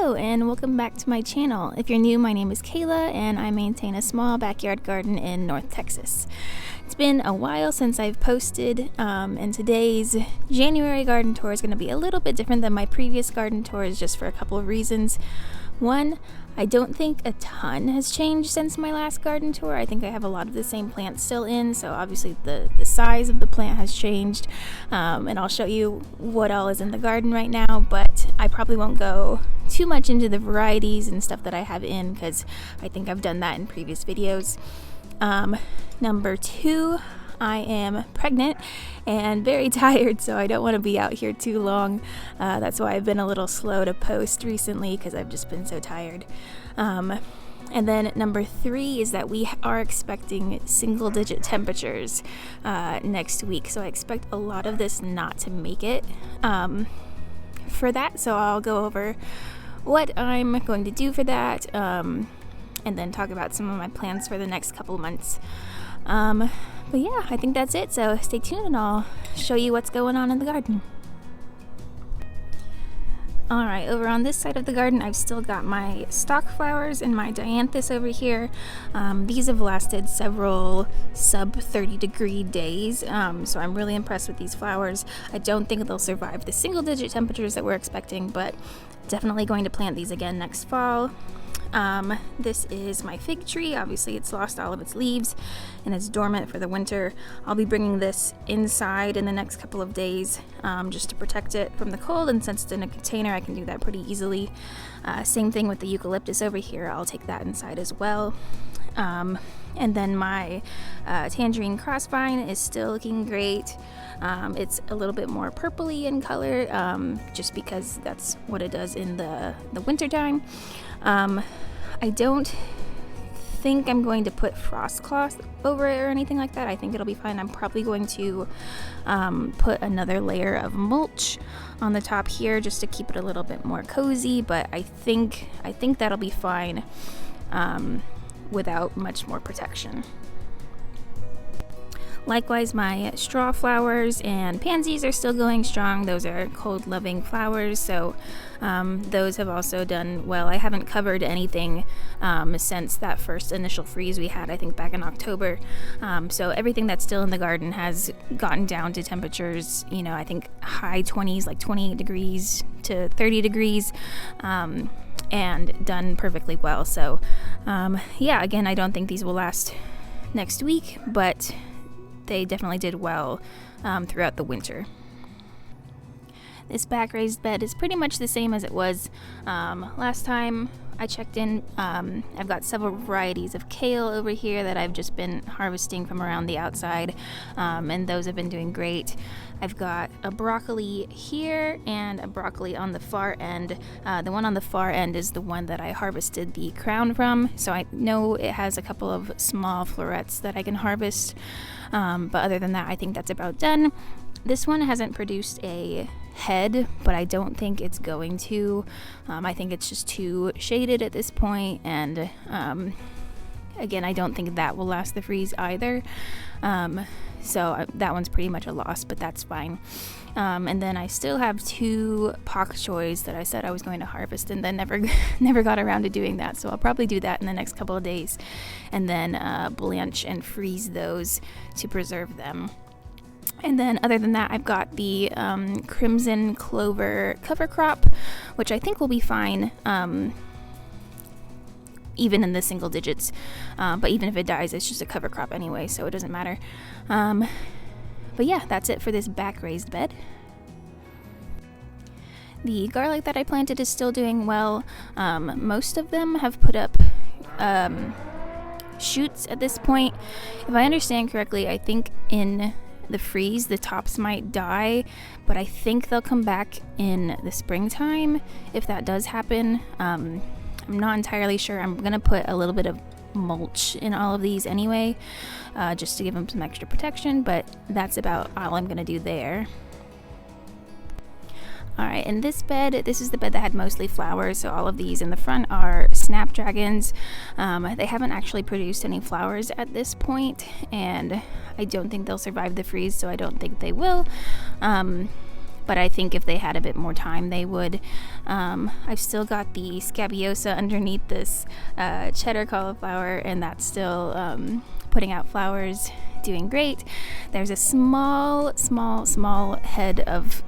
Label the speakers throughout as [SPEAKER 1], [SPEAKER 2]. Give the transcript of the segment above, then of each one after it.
[SPEAKER 1] Hello and welcome back to my channel. If you're new, my name is Kayla and I maintain a small backyard garden in North Texas. It's been a while since I've posted, and today's January garden tour is going to be a little bit different than my previous garden tours just for a couple of reasons. One, I don't think a ton has changed since my last garden tour. I think I have a lot of the same plants still in, so obviously the size of the plant has changed, and I'll show you what all is in the garden right now, but I probably won't go too much into the varieties and stuff that I have in because I think I've done that in previous videos. Number two, I am pregnant and very tired, so I don't want to be out here too long. That's why I've been a little slow to post recently because I've just been so tired. And then number three is that we are expecting single-digit temperatures next week, so I expect a lot of this not to make it for that. So I'll go over what I'm going to do for that, and then talk about some of my plans for the next couple of months. But yeah, I think that's it, so stay tuned and I'll show you what's going on in the garden. Alright, over on this side of the garden, I've still got my stock flowers and my dianthus over here. These have lasted several sub 30 degree days, so I'm really impressed with these flowers. I don't think they'll survive the single digit temperatures that we're expecting, but definitely going to plant these again next fall. This is my fig tree. Obviously it's lost all of its leaves and it's dormant for the winter. I'll be bringing this inside in the next couple of days, just to protect it from the cold, and since it's in a container I can do that pretty easily. Same thing with the eucalyptus over here. I'll take that inside as well. And then my tangerine crossvine is still looking great. It's a little bit more purpley in color, just because that's what it does in the winter time. I don't think I'm going to put frost cloth over it or anything like that. I think it'll be fine. I'm probably going to put another layer of mulch on the top here just to keep it a little bit more cozy, but I think that'll be fine without much more protection. Likewise, my straw flowers and pansies are still going strong. Those are cold-loving flowers, so those have also done well. I haven't covered anything since that first initial freeze we had, I think back in October. So everything that's still in the garden has gotten down to temperatures, I think high 20s, like 28 degrees to 30 degrees, and done perfectly well. So yeah, again, I don't think these will last next week, but they definitely did well throughout the winter. This back raised bed is pretty much the same as it was last time I checked in. I've got several varieties of kale over here that I've just been harvesting from around the outside, and those have been doing great. I've got a broccoli here and a broccoli on the far end. The one on the far end is the one that I harvested the crown from, so I know it has a couple of small florets that I can harvest, but other than that I think that's about done. This one hasn't produced a head, but I don't think it's going to. I think it's just too shaded at this point, and again, I don't think that will last the freeze either. So that one's pretty much a loss, but that's fine. And then I still have two pak choys that I said I was going to harvest and then never got around to doing that. So I'll probably do that in the next couple of days and then blanch and freeze those to preserve them. And then other than that, I've got the crimson clover cover crop, which I think will be fine even in the single digits, but even if it dies, it's just a cover crop anyway, so it doesn't matter. But yeah, that's it for this back raised bed. The garlic that I planted is still doing well. Most of them have put up shoots at this point. If I understand correctly, I think in the freeze the tops might die, but I think they'll come back in the springtime if that does happen. I'm not entirely sure. I'm gonna put a little bit of mulch in all of these anyway, just to give them some extra protection, but that's about all I'm gonna do there. Alright, in this bed, this is the bed that had mostly flowers, so all of these in the front are snapdragons. They haven't actually produced any flowers at this point, and I don't think they'll survive the freeze, so I don't think they will. but I think if they had a bit more time, they would. I've still got the scabiosa underneath this cheddar cauliflower, and that's still putting out flowers, doing great. There's a small head of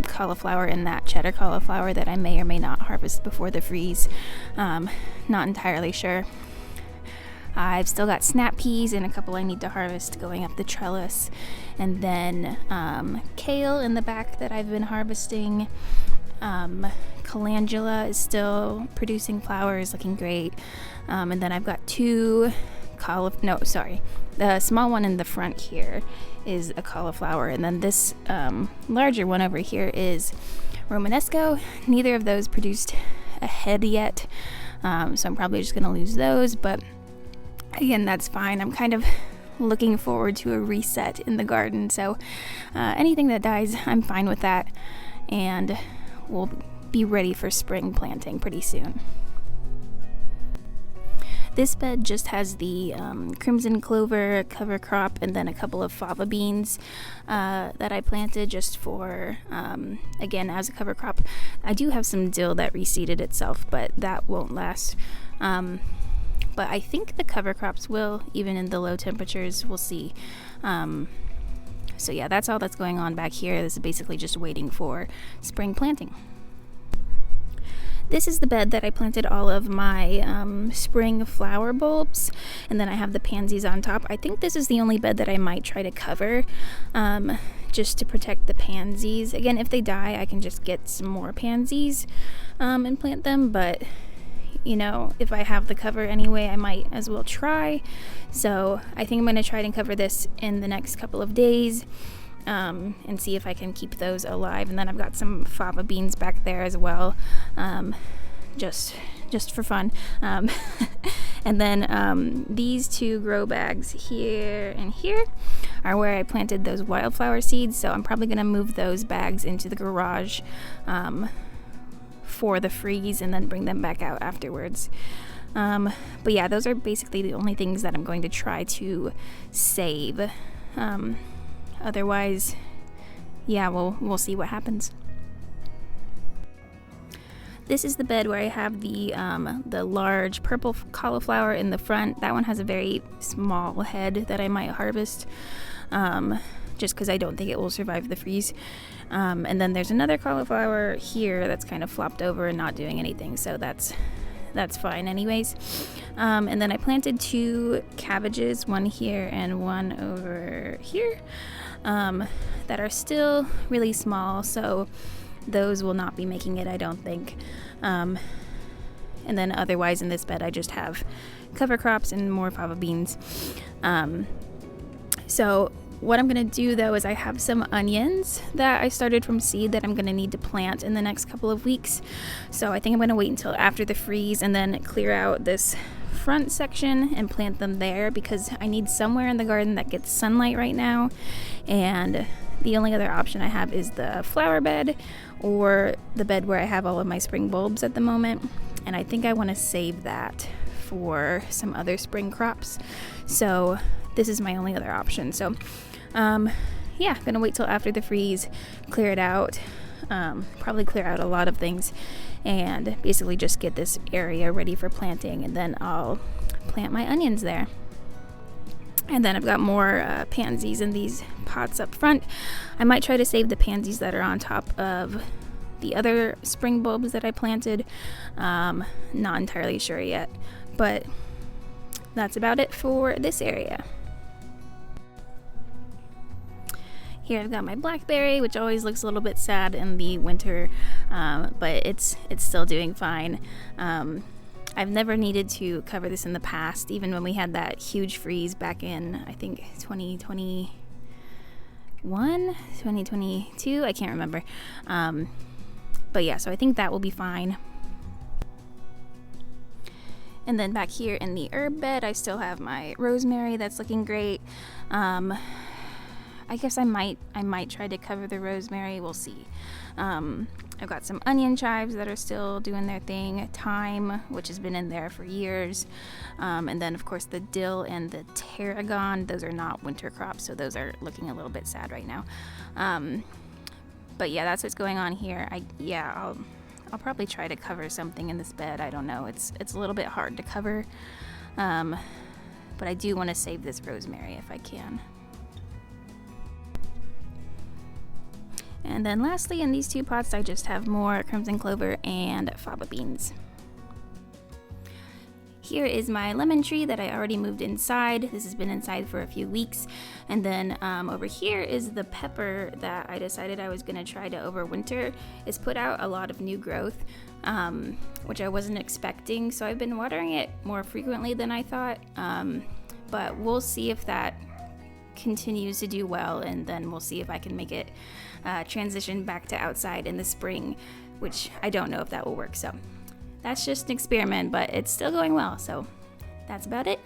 [SPEAKER 1] cauliflower in that cheddar cauliflower that I may or may not harvest before the freeze. Not entirely sure. I've still got snap peas and a couple I need to harvest going up the trellis, and then kale in the back that I've been harvesting. Calendula is still producing flowers, looking great. And then I've got two the small one in the front here is a cauliflower, and then this larger one over here is Romanesco. Neither of those produced a head yet, so I'm probably just gonna lose those, but again, that's fine. I'm kind of looking forward to a reset in the garden, so anything that dies, I'm fine with that, and we'll be ready for spring planting pretty soon. This bed just has the crimson clover cover crop and then a couple of fava beans that I planted just for, again, as a cover crop. I do have some dill that reseeded itself, but that won't last. But I think the cover crops will, even in the low temperatures. We'll see. So yeah, that's all that's going on back here. This is basically just waiting for spring planting. This is the bed that I planted all of my spring flower bulbs, and then I have the pansies on top. I think this is the only bed that I might try to cover, just to protect the pansies. Again, if they die, I can just get some more pansies and plant them, but you know, if I have the cover anyway, I might as well try. So I think I'm going to try and cover this in the next couple of days. And see if I can keep those alive. And then I've got some fava beans back there as well, just for fun. And then these two grow bags here and here are where I planted those wildflower seeds, so I'm probably going to move those bags into the garage for the freeze and then bring them back out afterwards. But yeah, those are basically the only things that I'm going to try to save. Otherwise, yeah, we'll see what happens. This is the bed where I have the large purple cauliflower in the front. That one has a very small head that I might harvest, just because I don't think it will survive the freeze. And then there's another cauliflower here that's kind of flopped over and not doing anything, so that's fine anyways. And then I planted two cabbages, one here and one over here, that are still really small, so those will not be making it, I don't think. And then otherwise in this bed I just have cover crops and more fava beans. So what I'm going to do though is I have some onions that I started from seed that I'm going to need to plant in the next couple of weeks. So I think I'm going to wait until after the freeze and then clear out this front section and plant them there, because I need somewhere in the garden that gets sunlight right now, and the only other option I have is the flower bed or the bed where I have all of my spring bulbs at the moment, and I think I want to save that for some other spring crops. So this is my only other option. So yeah, gonna wait till after the freeze, clear it out, probably clear out a lot of things, and basically just get this area ready for planting, and then I'll plant my onions there. And then I've got more pansies in these pots up front. I might try to save the pansies that are on top of the other spring bulbs that I planted. Not entirely sure yet, but that's about it for this area. Here I've got my blackberry, which always looks a little bit sad in the winter, but it's still doing fine. I've never needed to cover this in the past, even when we had that huge freeze back in, I think, 2021, 2022, I can't remember. But yeah, so I think that will be fine. And then back here in the herb bed, I still have my rosemary that's looking great. I guess I might try to cover the rosemary. We'll see. I've got some onion chives that are still doing their thing. Thyme, which has been in there for years. And then, of course, the dill and the tarragon. Those are not winter crops, so those are looking a little bit sad right now. But yeah, that's what's going on here. I'll probably try to cover something in this bed. I don't know. It's a little bit hard to cover, but I do want to save this rosemary if I can. And then lastly, in these 2 pots, I just have more crimson clover and faba beans. Here is my lemon tree that I already moved inside. This has been inside for a few weeks. And then over here is the pepper that I decided I was gonna try to overwinter. It's put out a lot of new growth, which I wasn't expecting. So I've been watering it more frequently than I thought. But we'll see if that continues to do well, and then we'll see if I can make it transition back to outside in the spring, which I don't know if that will work. So that's just an experiment, but it's still going well, so that's about it.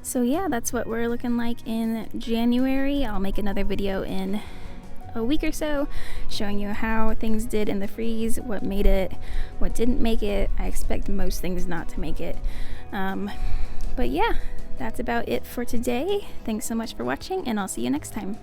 [SPEAKER 1] So yeah, that's what we're looking like in January. I'll make another video in a week or so showing you how things did in the freeze, what made it, what didn't make it. I expect most things not to make it. But yeah, that's about it for today. Thanks so much for watching, and I'll see you next time.